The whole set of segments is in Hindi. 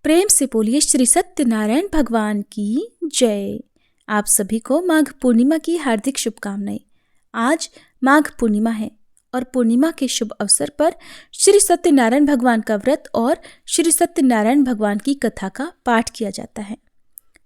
प्रेम से बोलिए श्री सत्यनारायण भगवान की जय। आप सभी को माघ पूर्णिमा की हार्दिक शुभकामनाएं। आज माघ पूर्णिमा है और पूर्णिमा के शुभ अवसर पर श्री सत्यनारायण भगवान का व्रत और श्री सत्यनारायण भगवान की कथा का पाठ किया जाता है।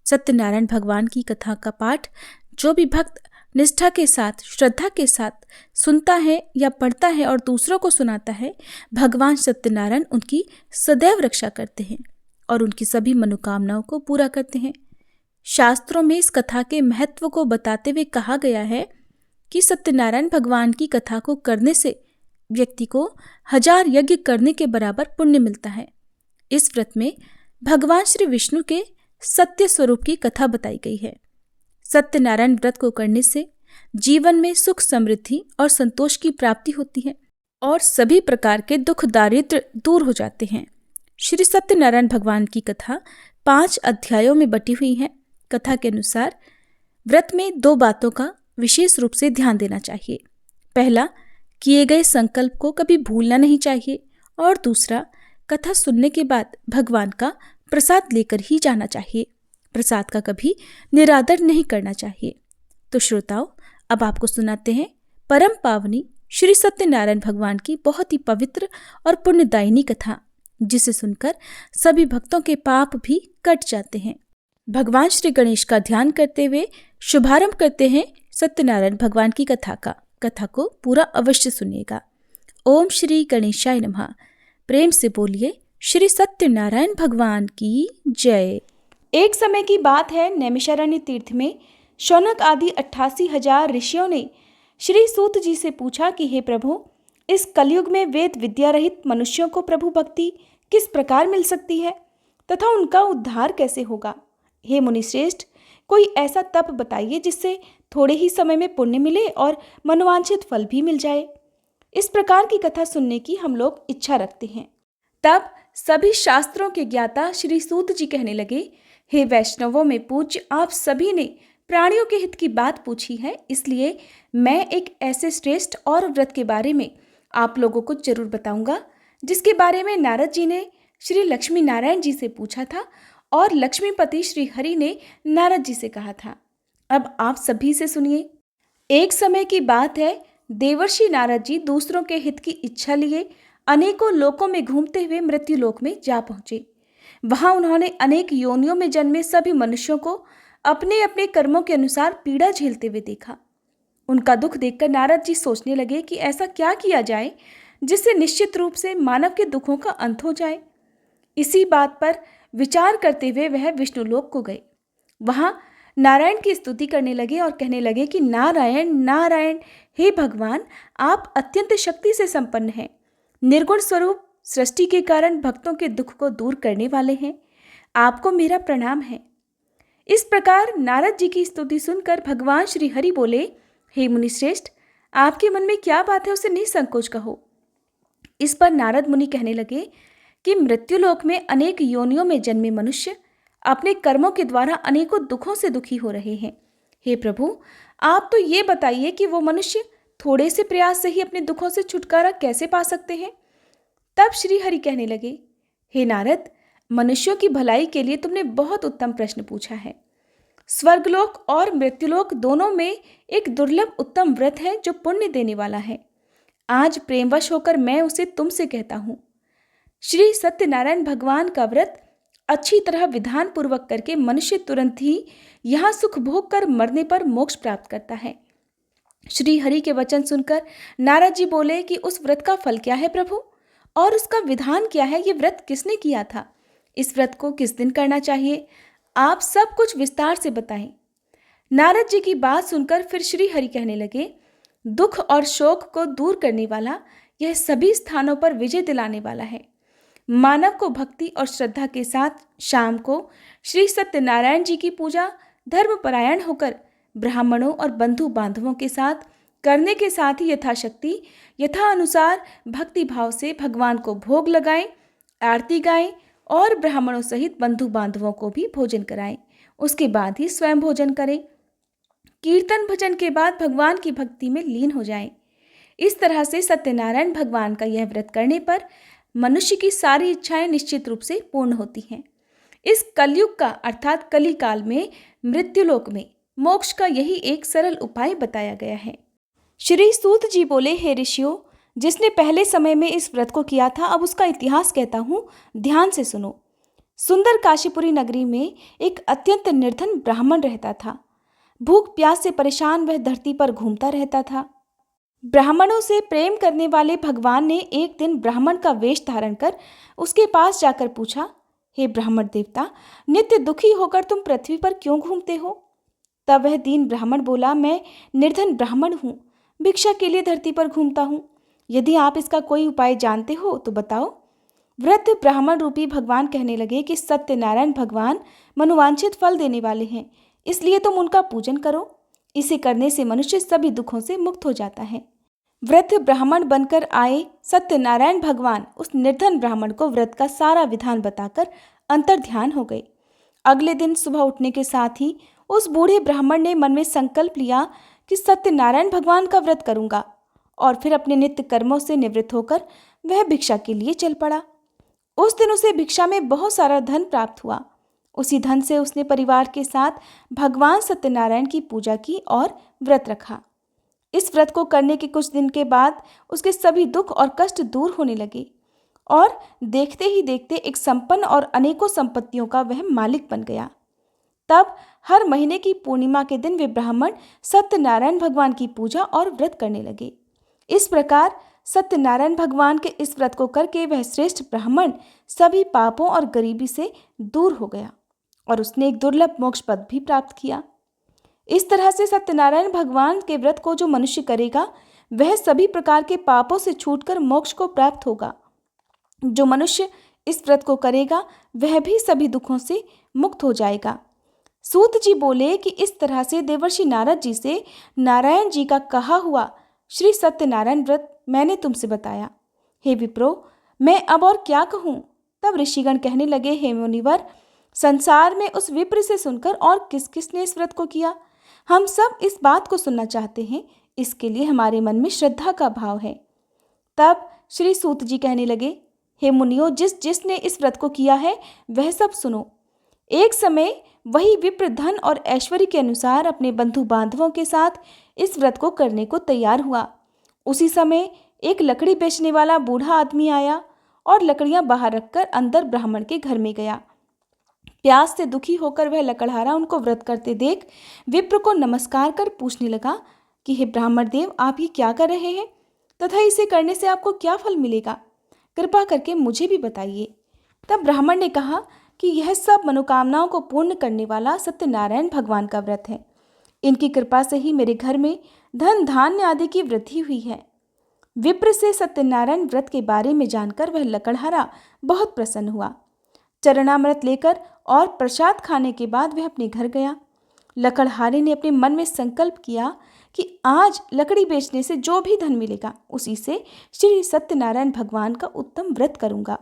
सत्यनारायण भगवान की कथा का पाठ जो भी भक्त निष्ठा के साथ, श्रद्धा के साथ सुनता है या पढ़ता है और दूसरों को सुनाता है, भगवान सत्यनारायण उनकी सदैव रक्षा करते हैं और उनकी सभी मनोकामनाओं को पूरा करते हैं। शास्त्रों में इस कथा के महत्व को बताते हुए कहा गया है कि सत्यनारायण भगवान की कथा को करने से व्यक्ति को 1000 यज्ञ करने के बराबर पुण्य मिलता है। इस व्रत में भगवान श्री विष्णु के सत्य स्वरूप की कथा बताई गई है। सत्यनारायण व्रत को करने से जीवन में सुख, समृद्धि और संतोष की प्राप्ति होती है और सभी प्रकार के दुख दारिद्र दूर हो जाते हैं। श्री सत्यनारायण भगवान की कथा 5 अध्यायों में बटी हुई है। कथा के अनुसार व्रत में 2 बातों का विशेष रूप से ध्यान देना चाहिए। पहला, किए गए संकल्प को कभी भूलना नहीं चाहिए और दूसरा, कथा सुनने के बाद भगवान का प्रसाद लेकर ही जाना चाहिए। प्रसाद का कभी निरादर नहीं करना चाहिए। तो श्रोताओं, अब आपको सुनाते हैं परम पावनी श्री सत्यनारायण भगवान की बहुत ही पवित्र और पुण्यदायिनी कथा, जिसे सुनकर सभी भक्तों के पाप भी कट जाते हैं। भगवान श्री गणेश का ध्यान करते हुए शुभारंभ करते हैं सत्यनारायण भगवान की कथा का। कथा को पूरा अवश्य सुनिएगा। ओम श्री गणेशाय नमः। प्रेम से बोलिए श्री सत्यनारायण भगवान की जय। एक समय की बात है, नैमिषारण्य तीर्थ में शौनक आदि 88,000 ऋषियों ने श्री सूत जी से पूछा कि हे प्रभु, इस कलयुग में वेद विद्या रहित मनुष्यों को प्रभु भक्ति किस प्रकार मिल सकती है तथा उनका उद्धार कैसे होगा। हे मुनिश्रेष्ठ, कोई ऐसा तप बताइए जिससे थोड़े ही समय में पुण्य मिले और मनोवांछित फल भी मिल जाए। इस प्रकार की कथा सुनने की हम लोग इच्छा रखते हैं। तब सभी शास्त्रों के ज्ञाता श्री सूत जी कहने लगे, हे वैष्णवों में पूज्य, आप सभी ने प्राणियों के हित की बात पूछी है, इसलिए मैं एक ऐसे श्रेष्ठ और व्रत के बारे में आप लोगों को जरूर बताऊंगा जिसके बारे में नारद जी ने श्री लक्ष्मी नारायण जी से पूछा था और लक्ष्मीपति श्री हरि ने नारद जी से कहा था। अब आप सभी से सुनिए। एक समय की बात है, देवर्षि नारद जी दूसरों के हित की इच्छा लिए अनेकों लोकों में घूमते हुए मृत्यु लोक में जा पहुंचे। वहां उन्होंने अनेक योनियों में जन्मे सभी मनुष्यों को अपने अपने कर्मों के अनुसार पीड़ा झेलते हुए देखा। उनका दुख देखकर नारद जी सोचने लगे कि ऐसा क्या किया जाए जिससे निश्चित रूप से मानव के दुखों का अंत हो जाए। इसी बात पर विचार करते हुए वह विष्णुलोक को गए। वहां नारायण की स्तुति करने लगे और कहने लगे कि नारायण नारायण, हे भगवान, आप अत्यंत शक्ति से संपन्न हैं, निर्गुण स्वरूप, सृष्टि के कारण भक्तों के दुख को दूर करने वाले हैं। आपको मेरा प्रणाम है। इस प्रकार नारद जी की स्तुति सुनकर भगवान श्री हरि बोले, हे मुनिश्रेष्ठ, आपके मन में क्या बात है उसे निसंकोच कहो। इस पर नारद मुनि कहने लगे कि मृत्युलोक में अनेक योनियों में जन्मे मनुष्य अपने कर्मों के द्वारा अनेकों दुखों से दुखी हो रहे हैं। हे प्रभु, आप तो ये बताइए कि वो मनुष्य थोड़े से प्रयास से ही अपने दुखों से छुटकारा कैसे पा सकते हैं। तब श्री हरि कहने लगे, हे नारद, मनुष्यों की भलाई के लिए तुमने बहुत उत्तम प्रश्न पूछा है। स्वर्गलोक और मृत्युलोक दोनों में एक दुर्लभ उत्तम व्रत है जो पुण्य देने वाला है। आज प्रेमवश होकर मैं उसे तुमसे कहता हूँ। श्री सत्यनारायण भगवान का व्रत अच्छी तरह विधान पूर्वक करके मनुष्य तुरंत ही यहाँ सुख भोग कर मरने पर मोक्ष प्राप्त करता है। श्री हरि के वचन सुनकर नारद जी बोले कि उस व्रत का फल क्या है प्रभु, और उसका विधान क्या है, ये व्रत किसने किया था, इस व्रत को किस दिन करना चाहिए, आप सब कुछ विस्तार से बताएं। नारद जी की बात सुनकर फिर श्री हरि कहने लगे, दुख और शोक को दूर करने वाला, यह सभी स्थानों पर विजय दिलाने वाला है। मानव को भक्ति और श्रद्धा के साथ शाम को श्री सत्यनारायण जी की पूजा धर्मपरायण होकर ब्राह्मणों और बंधु बांधवों के साथ करने के साथ ही यथाशक्ति यथा अनुसार भक्ति भाव से भगवान को भोग लगाएं, आरती गाएं और ब्राह्मणों सहित बंधु बांधवों को भी भोजन कराएं। उसके बाद ही स्वयं भोजन करें। कीर्तन भजन के बाद भगवान की भक्ति में लीन हो जाएं। इस तरह से सत्यनारायण भगवान का यह व्रत करने पर मनुष्य की सारी इच्छाएं निश्चित रूप से पूर्ण होती हैं। इस कलयुग का अर्थात कली काल में मृत्युलोक में मोक्ष का यही एक सरल उपाय बताया गया है। श्री सूत जी बोले, हे ऋषियों, जिसने पहले समय में इस व्रत को किया था, अब उसका इतिहास कहता हूँ, ध्यान से सुनो। सुंदर काशीपुरी नगरी में एक अत्यंत निर्धन ब्राह्मण रहता था। भूख प्यास से परेशान वह धरती पर घूमता रहता था। ब्राह्मणों से प्रेम करने वाले भगवान ने एक दिन ब्राह्मण का वेश धारण कर उसके पास जाकर पूछा, हे ब्राह्मण देवता, नित्य दुखी होकर तुम पृथ्वी पर क्यों घूमते हो? तब वह दीन ब्राह्मण बोला, मैं निर्धन ब्राह्मण हूँ, भिक्षा के लिए धरती पर घूमता हूँ। यदि आप इसका कोई उपाय जानते हो तो बताओ। वृद्ध ब्राह्मण रूपी भगवान कहने लगे कि सत्यनारायण भगवान मनोवांछित फल देने वाले हैं, इसलिए तुम उनका पूजन करो। इसे करने से मनुष्य सभी दुखों से मुक्त हो जाता है। वृद्ध ब्राह्मण बनकर आए सत्यनारायण भगवान उस निर्धन ब्राह्मण को व्रत का सारा विधान बताकर अंतर्ध्यान हो गए। अगले दिन सुबह उठने के साथ ही उस बूढ़े ब्राह्मण ने मन में संकल्प लिया कि सत्यनारायण भगवान का व्रत करूंगा, और फिर अपने नित्य कर्मों से निवृत्त होकर वह भिक्षा के लिए चल पड़ा। उस दिन उसे भिक्षा में बहुत सारा धन प्राप्त हुआ। उसी धन से उसने परिवार के साथ भगवान सत्यनारायण की पूजा की और व्रत रखा। इस व्रत को करने के कुछ दिन के बाद उसके सभी दुख और कष्ट दूर होने लगे, और देखते ही देखते एक संपन्न और अनेकों संपत्तियों का वह मालिक बन गया। तब हर महीने की पूर्णिमा के दिन वे ब्राह्मण सत्यनारायण भगवान की पूजा और व्रत करने लगे। इस प्रकार सत्यनारायण भगवान के इस व्रत को करके वह श्रेष्ठ ब्राह्मण सभी पापों और गरीबी से दूर हो गया, और उसने एक दुर्लभ मोक्ष पद भी प्राप्त किया। इस तरह से सत्यनारायण भगवान के व्रत को जो मनुष्य करेगा, वह सभी प्रकार के पापों से छूटकर मोक्ष को प्राप्त होगा। जो मनुष्य इस व्रत को करेगा, वह भी सभी दुखों से मुक्त हो जाएगा। सूत जी बोले कि इस तरह से देवर्षि नारद जी से नारायण जी का कहा हुआ श्री सत्यनारायण व्रत मैंने तुमसे बताया। हे विप्रो, मैं अब और क्या कहूँ? तब ऋषिगण कहने लगे, हे मुनिवर, संसार में उस विप्र से सुनकर और किस किस ने इस व्रत को किया? हम सब इस बात को सुनना चाहते हैं, इसके लिए हमारे मन में श्रद्धा का भाव है। तब श्री सूत जी कहने लगे, हे मुनियों, जिस जिसने इस व्रत को किया है वह सब सुनो। एक समय वही विप्र धन और ऐश्वर्य के अनुसार अपने बंधु बांधवों के साथ इस व्रत को करने को तैयार हुआ। उसी समय एक लकड़ी बेचने वाला बूढ़ा आदमी आया और लकड़ियां बाहर रखकर अंदर ब्राह्मण के घर में गया। प्यास से दुखी होकर वह लकड़हारा उनको व्रत करते देख विप्र को नमस्कार कर पूछने लगा कि हे ब्राह्मण देव, आप ये क्या कर रहे हैं तथा इसे करने से आपको क्या फल मिलेगा? कृपा करके मुझे भी बताइए। तब ब्राह्मण ने कहा कि यह सब मनोकामनाओं को पूर्ण करने वाला सत्यनारायण भगवान का व्रत है। इनकी कृपा से ही मेरे घर में धन धान्य आदि की वृद्धि हुई है। विप्र से सत्यनारायण व्रत के बारे में जानकर वह लकड़हारा बहुत प्रसन्न हुआ। चरणामृत लेकर और प्रसाद खाने के बाद वह अपने घर गया। लकड़हारे ने अपने मन में संकल्प किया कि आज लकड़ी बेचने से जो भी धन मिलेगा उसी से श्री सत्यनारायण भगवान का उत्तम व्रत करूंगा।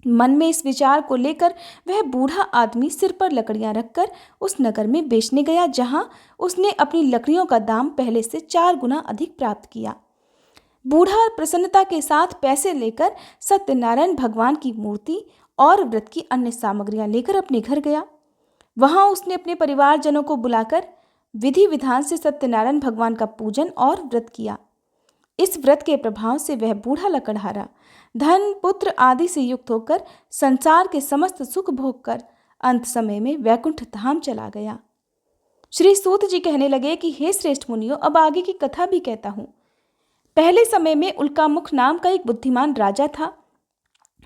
मन में इस विचार को लेकर वह बूढ़ा आदमी सिर पर लकड़ियां रखकर उस नगर में बेचने गया, जहां उसने अपनी लकड़ियों का दाम पहले से 4 गुना अधिक प्राप्त किया। बूढ़ा प्रसन्नता के साथ पैसे लेकर सत्यनारायण भगवान की मूर्ति और व्रत की अन्य सामग्रियां लेकर अपने घर गया। वहां उसने अपने परिवारजनों को बुलाकर विधि विधान से सत्यनारायण भगवान का पूजन और व्रत किया। इस व्रत के प्रभाव से वह बूढ़ा लकड़हारा धन पुत्र आदि से युक्त होकर संसार के समस्त सुख भोग कर अंत समय में वैकुंठ धाम चला गया। श्री सूत जी कहने लगे कि हे श्रेष्ठ मुनियों, अब आगे की कथा भी कहता हूँ। पहले समय में उल्कामुख नाम का एक बुद्धिमान राजा था।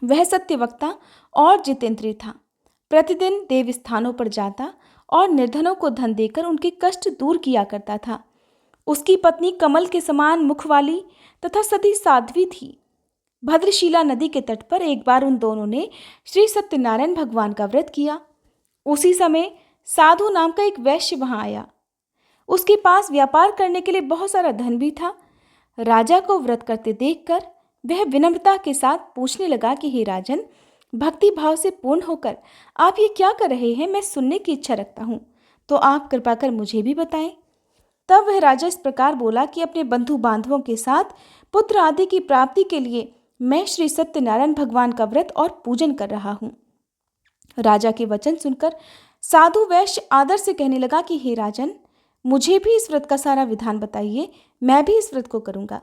वह सत्यवक्ता और जितेंद्रिय था। प्रतिदिन देव स्थानों पर जाता और निर्धनों को धन देकर उनके कष्ट दूर किया करता था। उसकी पत्नी कमल के समान मुख वाली तथा सती साध्वी थी। भद्रशिला नदी के तट पर एक बार उन दोनों ने श्री सत्यनारायण भगवान का व्रत किया। उसी समय साधु नाम का एक वैश्य वहां आया। उसके पास व्यापार करने के लिए बहुत सारा धन भी था। राजा को व्रत करते देखकर वह विनम्रता के साथ पूछने लगा कि हे राजन, भक्ति भाव से पूर्ण होकर आप ये क्या कर रहे हैं? मैं सुनने की इच्छा रखता हूँ, तो आप कृपा कर मुझे भी बताएं। तब वह राजा इस प्रकार बोला कि अपने बंधु बांधवों के साथ पुत्र आदि की प्राप्ति के लिए मैं श्री सत्यनारायण भगवान का व्रत और पूजन कर रहा हूँ। राजा के वचन सुनकर साधु वैश्य आदर से कहने लगा कि हे राजन, मुझे भी इस व्रत का सारा विधान बताइए, मैं भी इस व्रत को करूंगा।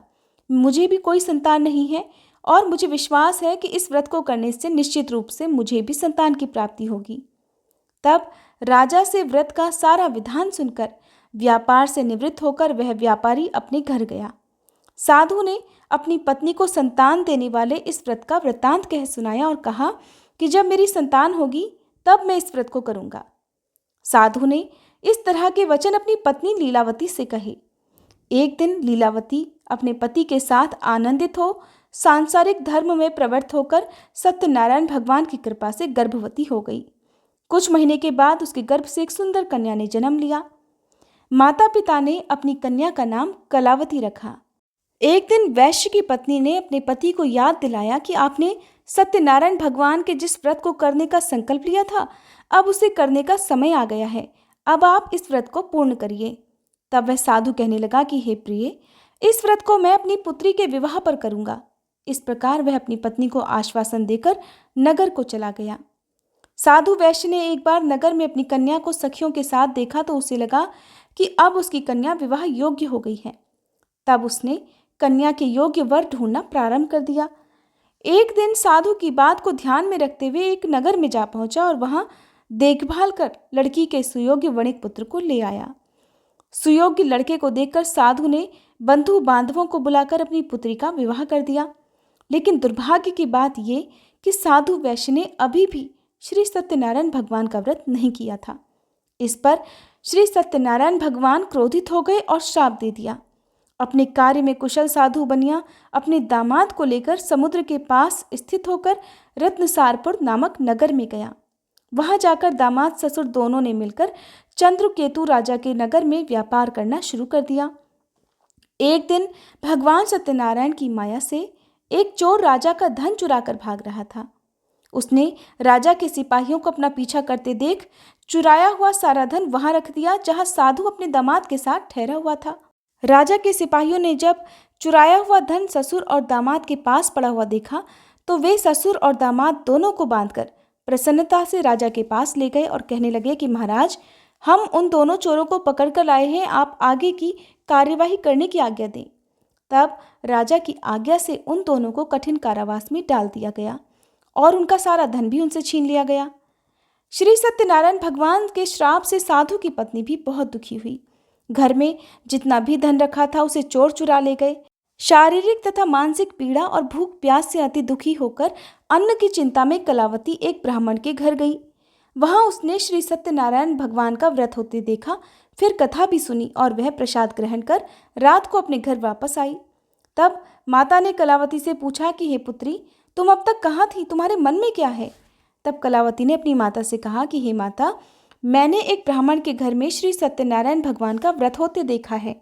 मुझे भी कोई संतान नहीं है और मुझे विश्वास है कि इस व्रत को करने से निश्चित रूप से मुझे भी संतान की प्राप्ति होगी। तब राजा से व्रत का सारा विधान सुनकर व्यापार से निवृत्त होकर वह व्यापारी अपने घर गया। साधु ने अपनी पत्नी को संतान देने वाले इस व्रत का वृत्तांत कह सुनाया और कहा कि जब मेरी संतान होगी तब मैं इस व्रत को करूंगा। साधु ने इस तरह के वचन अपनी पत्नी लीलावती से कहे। एक दिन लीलावती अपने पति के साथ आनंदित हो सांसारिक धर्म में प्रवृत्त होकर सत्यनारायण भगवान की कृपा से गर्भवती हो गई। कुछ महीने के बाद उसके गर्भ से एक सुंदर कन्या ने जन्म लिया। माता पिता ने अपनी कन्या का नाम कलावती रखा। एक दिन वैश्य की पत्नी ने अपने पति को याद दिलाया कि आपने सत्यनारायण भगवान के जिस व्रत को करने का संकल्प लिया था, अब उसे करने का समय आ गया है। अब आप इस व्रत को पूर्ण करिए। तब वह साधु कहने लगा कि हे प्रिय, इस व्रत को मैं अपनी पुत्री के विवाह पर करूंगा। इस प्रकार वह अपनी पत्नी को आश्वासन देकर नगर को चला गया। साधु वैश्य ने एक बार नगर में अपनी कन्या को सखियों के साथ देखा तो उसे लगा कि अब उसकी कन्या विवाह योग्य हो गई है। तब उसने कन्या के योग्य वर ढूंढना प्रारंभ कर दिया। एक दिन साधु की बात को ध्यान में रखते हुए एक नगर में जा पहुंचा और वहां देखभाल कर लड़की के सुयोग्य वणिक पुत्र को ले आया। सुयोग्य लड़के को देखकर साधु ने बंधु बांधवों को बुलाकर अपनी पुत्री का विवाह कर दिया। लेकिन दुर्भाग्य की बात ये कि साधु वैश्य ने अभी भी श्री सत्यनारायण भगवान का व्रत नहीं किया था। इस पर श्री सत्यनारायण भगवान क्रोधित हो गए और श्राप दे दिया। अपने कार्य में कुशल साधु बनिया अपने दामाद को लेकर समुद्र के पास स्थित होकर रत्नसारपुर नामक नगर में गया। वहां जाकर दामाद ससुर दोनों ने मिलकर चंद्रकेतु राजा के नगर में व्यापार करना शुरू कर दिया। एक दिन भगवान सत्यनारायण की माया से एक चोर राजा का धन चुराकर भाग रहा था। उसने राजा के सिपाहियों को अपना पीछा करते देख चुराया हुआ सारा धन वहां रख दिया जहां साधु अपने दामाद के साथ ठहरा हुआ था। राजा के सिपाहियों ने जब चुराया हुआ धन ससुर और दामाद के पास पड़ा हुआ देखा तो वे ससुर और दामाद दोनों को बांधकर प्रसन्नता से राजा के पास ले गए और कहने लगे कि महाराज, हम उन दोनों चोरों को पकड़कर लाए हैं, आप आगे की कार्यवाही करने की आज्ञा दें। तब राजा की आज्ञा से उन दोनों को कठिन कारावास में डाल दिया गया और उनका सारा धन भी उनसे छीन लिया गया। श्री सत्यनारायण भगवान के श्राप से साधु की पत्नी भी बहुत दुखी हुई। घर में जितना भी धन रखा था उसे चोर चुरा ले गए। शारीरिक तथा मानसिक पीड़ा और भूख प्यास से अति दुखी होकर अन्न की चिंता में कलावती एक ब्राह्मण के घर गई। वहां उसने श्री सत्यनारायण भगवान का व्रत होते देखा, फिर कथा भी सुनी और वह प्रसाद ग्रहण कर रात को अपने घर वापस आई। तब माता ने कलावती से पूछा कि हे पुत्री, तुम अब तक कहाँ थी, तुम्हारे मन में क्या है? तब कलावती ने अपनी माता से कहा कि हे माता, मैंने एक ब्राह्मण के घर में श्री सत्यनारायण भगवान का व्रत होते देखा है।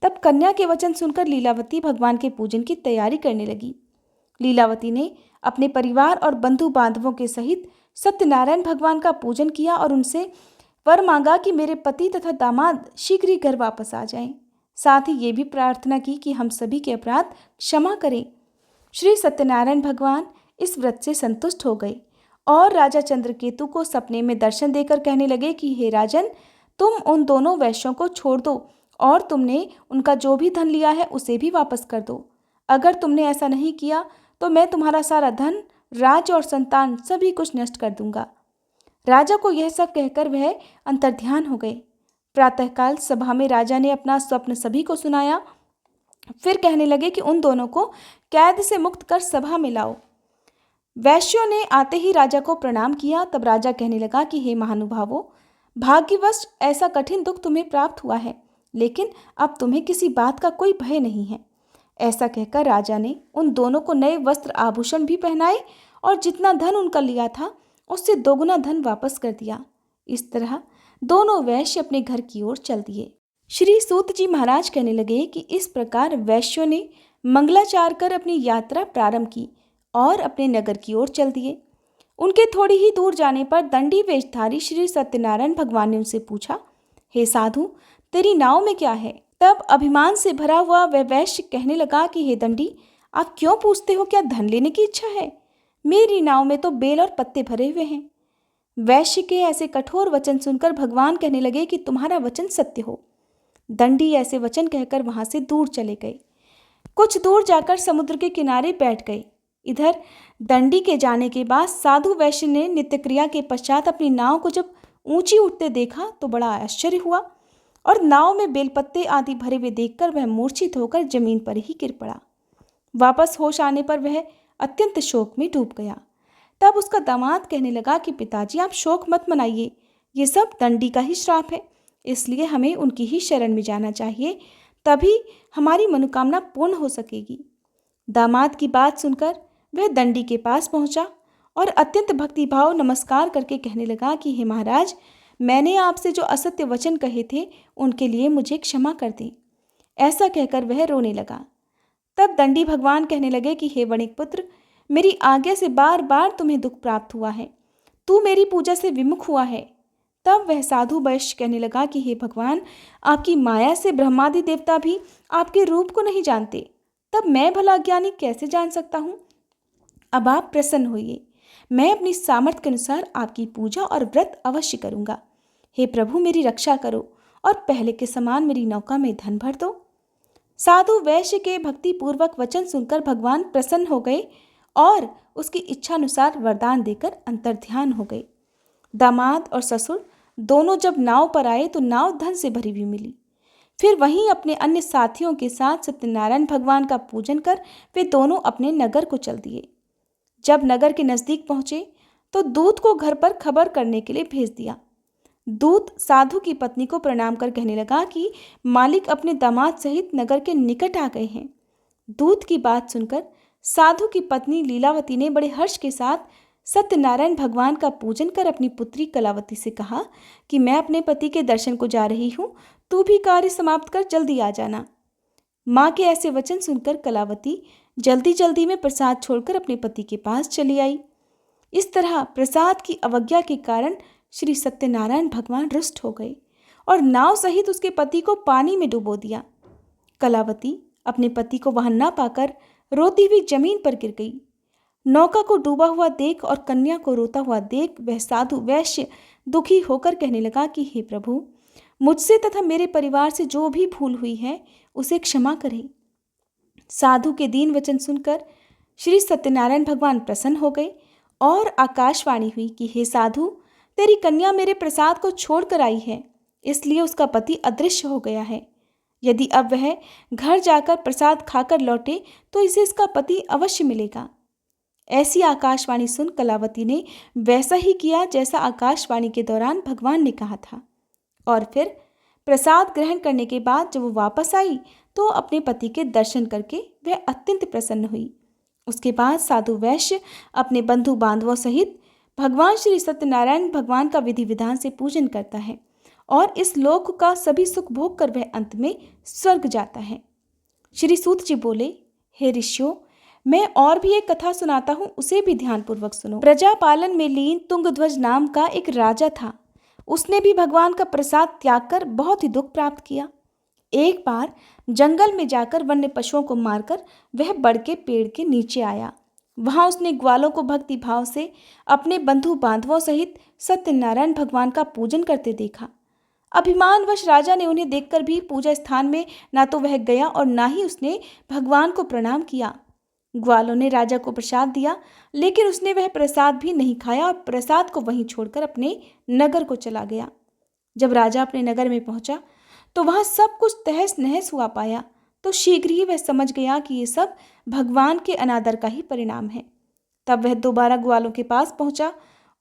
तब कन्या के वचन सुनकर लीलावती भगवान के पूजन की तैयारी करने लगी। लीलावती ने अपने परिवार और बंधु बांधवों के सहित सत्यनारायण भगवान का पूजन किया और उनसे वर मांगा कि मेरे पति तथा दामाद शीघ्र ही घर वापस आ जाएं। साथ ही ये भी प्रार्थना की कि हम सभी के अपराध क्षमा करें। श्री सत्यनारायण भगवान इस व्रत से संतुष्ट हो गए और राजा चंद्रकेतु को सपने में दर्शन देकर कहने लगे कि हे राजन, तुम उन दोनों वैश्यों को छोड़ दो और तुमने उनका जो भी धन लिया है उसे भी वापस कर दो। अगर तुमने ऐसा नहीं किया तो मैं तुम्हारा सारा धन, राज्य और संतान सभी कुछ नष्ट कर दूंगा। राजा को यह सब कहकर वह अंतर्ध्यान हो गए। प्रातःकाल सभा में राजा ने अपना स्वप्न सभी को सुनाया। फिर कहने लगे कि उन दोनों को कैद से मुक्त कर सभा में लाओ। वैश्यों ने आते ही राजा को प्रणाम किया। तब राजा कहने लगा कि हे महानुभावों, भाग्यवश ऐसा कठिन दुख तुम्हें प्राप्त हुआ है, लेकिन अब तुम्हें किसी बात का कोई भय नहीं है। ऐसा कहकर राजा ने उन दोनों को नए वस्त्र आभूषण भी पहनाए और जितना धन उनका लिया था उससे दोगुना धन वापस कर दिया। इस तरह दोनों वैश्य अपने घर की ओर चल दिए। श्री सूत जी महाराज कहने लगे कि इस प्रकार वैश्यों ने मंगलाचार कर अपनी यात्रा प्रारंभ की और अपने नगर की ओर चल दिए। उनके थोड़ी ही दूर जाने पर दंडी वेशधारी श्री सत्यनारायण भगवान ने उनसे पूछा, हे साधु, तेरी नाव में क्या है? तब अभिमान से भरा हुआ वह वैश्य कहने लगा कि हे दंडी, आप क्यों पूछते हो? क्या धन लेने की इच्छा है? मेरी नाव में तो बेल और पत्ते भरे हुए हैं। वैश्य के ऐसे कठोर वचन सुनकर भगवान कहने लगे कि तुम्हारा वचन सत्य हो। दंडी ऐसे वचन कहकर वहां से दूर चले गए। कुछ दूर जाकर समुद्र के किनारे बैठ गए। इधर दंडी के जाने के बाद साधु वैश्य ने नित्य क्रिया के पश्चात अपनी नाव को जब ऊंची उठते देखा तो बड़ा आश्चर्य हुआ और नाव में बेलपत्ते आदि भरे हुए देखकर वह मूर्छित होकर जमीन पर ही गिर पड़ा। वापस होश आने पर वह अत्यंत शोक में डूब गया। तब उसका दामाद कहने लगा कि पिताजी, आप शोक मत मनाइए, ये सब दंडी का ही श्राप है, इसलिए हमें उनकी ही शरण में जाना चाहिए, तभी हमारी मनोकामना पूर्ण हो सकेगी। दामाद की बात सुनकर वह दंडी के पास पहुंचा और अत्यंत भक्तिभाव नमस्कार करके कहने लगा कि हे महाराज, मैंने आपसे जो असत्य वचन कहे थे उनके लिए मुझे क्षमा कर दें। ऐसा कहकर वह रोने लगा। तब दंडी भगवान कहने लगे कि हे वणिक पुत्र, मेरी आज्ञा से बार बार तुम्हें दुख प्राप्त हुआ है, तू मेरी पूजा से विमुख हुआ है। तब वह साधु वैश्य कहने लगा कि हे भगवान, आपकी माया से ब्रह्मादि देवता भी आपके रूप को नहीं जानते, तब मैं भला ज्ञानी कैसे जान सकता हूँ। अब आप प्रसन्न होइए, मैं अपनी सामर्थ्य के अनुसार आपकी पूजा और व्रत अवश्य करूँगा। हे प्रभु, मेरी रक्षा करो और पहले के समान मेरी नौका में धन भर दो। साधु वैश्य के भक्तिपूर्वक वचन सुनकर भगवान प्रसन्न हो गए और उसकी इच्छानुसार वरदान देकर अंतर्ध्यान हो गए। दामाद और ससुर दोनों जब नाव पर आए तो नाव धन से भरी हुई मिली। फिर वहीं अपने अन्य साथियों के साथ सत्यनारायण भगवान का पूजन कर वे दोनों अपने नगर को चल दिए। जब नगर के नजदीक पहुंचे तो दूत को घर पर खबर करने के लिए भेज दिया। दूत साधु की पत्नी को प्रणाम कर कहने लगा कि मालिक अपने दामाद सहित नगर के निकट आ गए हैं। दूत की बात सुनकर साधु की पत्नी लीलावती ने बड़े हर्ष के साथ सत्यनारायण भगवान का पूजन कर अपनी पुत्री कलावती से कहा कि मैं अपने पति के दर्शन को जा रही हूँ, तू भी कार्य समाप्त कर जल्दी आ जाना। माँ के ऐसे वचन सुनकर कलावती जल्दी जल्दी में प्रसाद छोड़कर अपने पति के पास चली आई। इस तरह प्रसाद की अवज्ञा के कारण श्री सत्यनारायण भगवान रुष्ट हो गए और नाव सहित उसके पति को पानी में डुबो दिया। कलावती अपने पति को वहां न पाकर रोती हुई जमीन पर गिर गई। नौका को डूबा हुआ देख और कन्या को रोता हुआ देख वह साधु वैश्य दुखी होकर कहने लगा कि हे प्रभु, मुझसे तथा मेरे परिवार से जो भी भूल हुई है उसे क्षमा करें। साधु के दीन वचन सुनकर श्री सत्यनारायण भगवान प्रसन्न हो गए और आकाशवाणी हुई कि हे साधु, तेरी कन्या मेरे प्रसाद को छोड़कर आई है, इसलिए उसका पति अदृश्य हो गया है। यदि अब वह घर जाकर प्रसाद खाकर लौटे तो इसे इसका पति अवश्य मिलेगा। ऐसी आकाशवाणी सुन कलावती ने वैसा ही किया जैसा आकाशवाणी के दौरान भगवान ने कहा था। और फिर प्रसाद ग्रहण करने के बाद जब वो वापस आई तो अपने पति के दर्शन करके वह अत्यंत प्रसन्न हुई। उसके बाद साधु वैश्य अपने बंधु बांधवों सहित भगवान श्री सत्यनारायण भगवान का विधि विधान से पूजन करता है और इस लोक का सभी सुख भोग कर वह अंत में स्वर्ग जाता है। श्री सूत जी बोले, हे ऋषियों, मैं और भी एक कथा सुनाता हूँ, उसे भी ध्यानपूर्वक सुनो। प्रजा पालन में लीन तुंगध्वज नाम का एक राजा था। उसने भी भगवान का प्रसाद त्याग कर बहुत ही दुख प्राप्त किया। एक बार जंगल में जाकर वन्य पशुओं को मारकर वह बड़ के पेड़ के नीचे आया। वहां उसने ग्वालों को भक्ति भाव से अपने बंधु बांधवों सहित सत्यनारायण भगवान का पूजन करते देखा। अभिमानवश राजा ने उन्हें देखकर भी पूजा स्थान में ना तो वह गया और ना ही उसने भगवान को प्रणाम किया। ग्वालों ने राजा को प्रसाद दिया, लेकिन उसने वह प्रसाद भी नहीं खाया और प्रसाद को वहीं छोड़कर अपने नगर को चला गया। जब राजा अपने नगर में पहुंचा तो वहां सब कुछ तहस नहस हुआ पाया, तो शीघ्र ही वह समझ गया कि ये सब भगवान के अनादर का ही परिणाम है। तब वह दोबारा ग्वालों के पास पहुंचा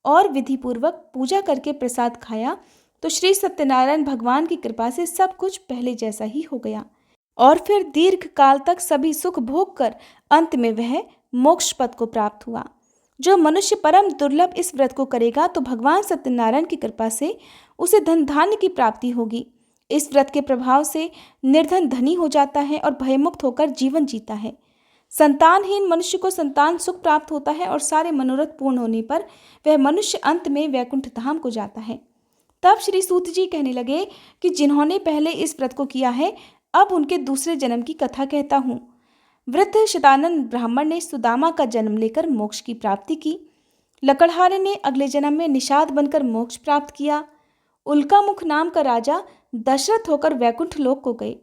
और विधिपूर्वक पूजा करके प्रसाद खाया तो श्री सत्यनारायण भगवान की कृपा से सब कुछ पहले जैसा ही हो गया और फिर दीर्घ काल तक सभी सुख भोग कर अंत में वह मोक्ष पद को प्राप्त हुआ। जो मनुष्य परम दुर्लभ इस व्रत को करेगा तो भगवान सत्यनारायण की कृपा से उसे धन धान्य की प्राप्ति होगी। इस व्रत के प्रभाव से निर्धन धनी हो जाता है और भयमुक्त होकर जीवन जीता है। संतानहीन मनुष्य को संतान सुख प्राप्त होता है और सारे मनोरथ पूर्ण होने पर वह मनुष्य अंत में वैकुंठ धाम को जाता है। तब श्री सूत जी कहने लगे कि जिन्होंने पहले इस व्रत को किया है, अब उनके दूसरे जन्म की कथा कहता हूँ। वृद्ध शतानंद ब्राह्मण ने सुदामा का जन्म लेकर मोक्ष की प्राप्ति की। लकड़हारे ने अगले जन्म में निषाद बनकर मोक्ष प्राप्त किया। उल्कामुख नाम का राजा दशरथ होकर वैकुंठ लोक को गए।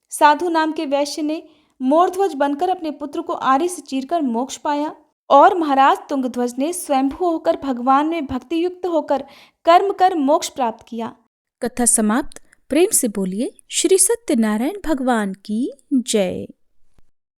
साधु नाम के वैश्य ने मोरध्वज बनकर अपने पुत्र को आरी से चीरकर मोक्ष पाया। और महाराज तुंगध्वज ने स्वयंभू होकर भगवान में भक्ति युक्त होकर कर्म कर मोक्ष प्राप्त किया। कथा समाप्त। प्रेम से बोलिए श्री सत्यनारायण भगवान की जय।